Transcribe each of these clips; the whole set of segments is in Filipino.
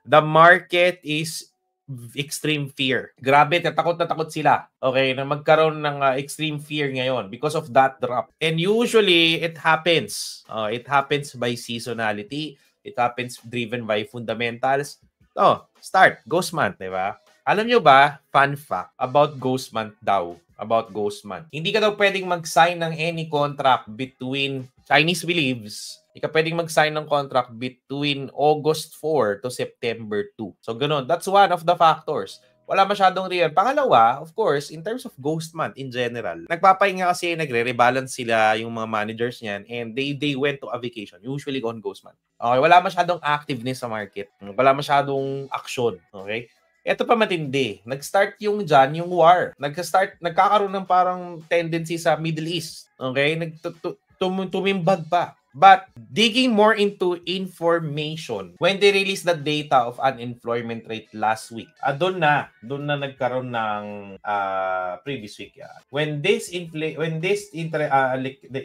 The market is extreme fear. Grabe, takot na takot sila. Okay, na magkaroon ng extreme fear ngayon because of that drop. And usually, it happens. It happens by seasonality. It happens driven by fundamentals. Start. Ghost month, di ba? Alam nyo ba, fun fact, about Ghost month daw. About Ghost month. Hindi ka daw pwedeng mag-sign ng any contract between Chinese beliefs. Hindi ka pwedeng mag-sign ng contract between August 4 to September 2. So, ganun. That's one of the factors. Wala masyadong real. Pangalawa, of course, in terms of Ghost month in general, nagpapahinga kasi, nagre-rebalance sila yung mga managers niyan and they went to a vacation, usually on Ghost month. Okay, wala masyadong activeness sa market. Wala masyadong action. Okay? Ito pa matindi. Nag-start yung war. Nagkakaroon ng parang tendency sa Middle East. Okay? Tumimbag pa. But digging more into information, when they released the data of unemployment rate last week, doon na nagkaroon ng previous week. Yeah. When the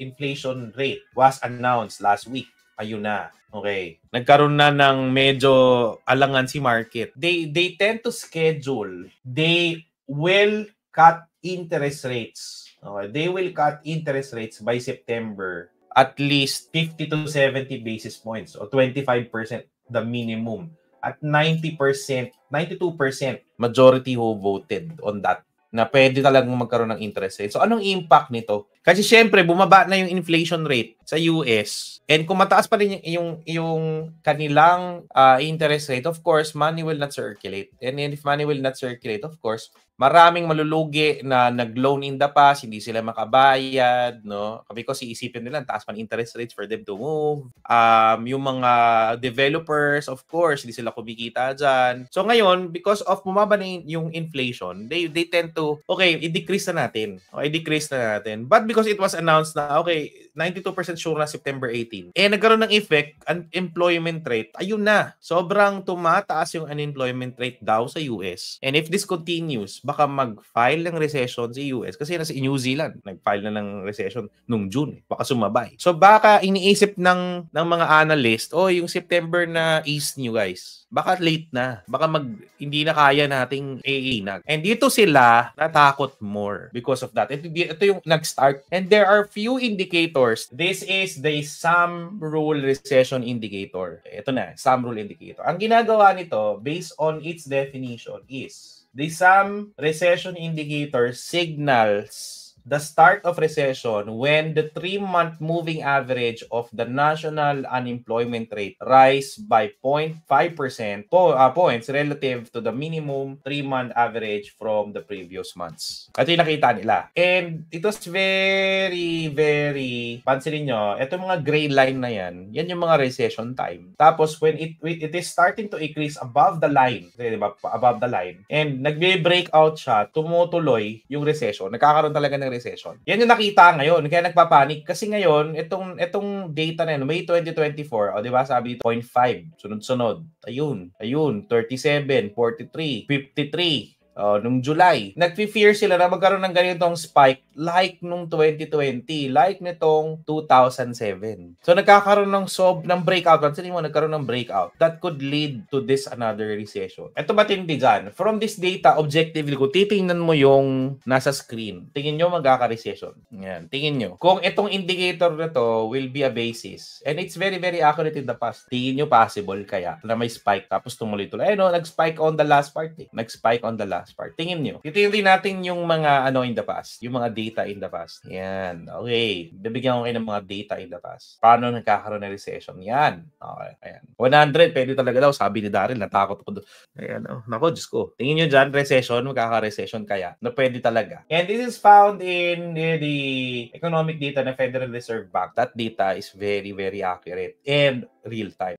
inflation rate was announced last week, ayun na. Okay. Nagkaroon na ng medyo alangan si market. They tend to schedule. They will cut interest rates. Okay. They will cut interest rates by September at least 50 to 70 basis points or 25% the minimum. At 90%, 92% majority who voted on that na pwede talagang magkaroon ng interest rate. So, anong impact nito? Kasi syempre, bumaba na yung inflation rate sa US. And kung mataas pa rin yung kanilang interest rate, of course, money will not circulate. And if money will not circulate, of course, maraming malulugi na nag-loan in the past, hindi sila makabayad, no? Because iisipin nila, taas pa ng interest rates for them to move. Yung mga developers, of course, hindi sila kumikita dyan. So ngayon, because of bumaba na yung inflation, they tend to, okay, i-decrease na natin. But because it was announced na, okay, 92% sure na September 18. Nagkaroon ng effect, unemployment rate, ayun na. Sobrang tumataas yung unemployment rate daw sa US. And if this continues, baka mag-file ng recession sa US kasi nasa New Zealand, nag-file na ng recession nung June. Baka sumabay. So baka iniisip ng mga analyst, yung September na ease nyo guys. Baka late na. Baka hindi na kaya nating iinag. And dito sila natakot more because of that. Ito yung nag-start. And there are few indicators. This is the sum rule recession indicator. Ito na, sum rule indicator. Ang ginagawa nito, based on its definition, is the sum recession indicator signals the start of recession when the 3-month moving average of the national unemployment rate rise by 0.5% points relative to the minimum 3-month average from the previous months. Ito yung nakita nila. And it was very, very, pansinin nyo, ito mga gray line na yan yung mga recession time. Tapos when it is starting to increase above the line, diba? Above the line, and nagbe-breakout siya, tumutuloy yung recession, nagkakaroon talaga ng recession. Yan yung nakita ngayon, kaya nagpapanik. Kasi ngayon, itong data na yun, May 2024, di ba, sabi 0.5, sunod-sunod. Ayun, 37, 43, 53. Nung July, nag-fear sila na magkaroon ng ganitong spike like nung 2020, like nitong 2007. So, nagkakaroon ng breakout. Pansin mo, nagkaroon ng breakout. That could lead to this another recession. Ito matindi dyan. From this data, objectively, kung titingnan mo yung nasa screen, tingin nyo magkaka-recession. Yan, tingin nyo. Kung itong indicator na to will be a basis, and it's very, very accurate in the past, tingin nyo possible kaya na may spike tapos tumuloy-tuloy. Nag-spike on the last part. Nag-spike on the last part. Tingin nyo. Titingnan natin yung mga in the past. Yung mga data in the past. Yan. Okay. Bibigyan ko kayo ng mga data in the past. Paano nagkakaroon ng recession? Yan. Okay. Ayan. 100, pwede talaga daw. Sabi ni Daryl, natakot ako doon. Ayan. Nako, Diyos ko. Tingin nyo dyan, recession, magkaka-recession kaya. Na pwede talaga. And this is found in the economic data ng Federal Reserve Bank. That data is very, very accurate and real time.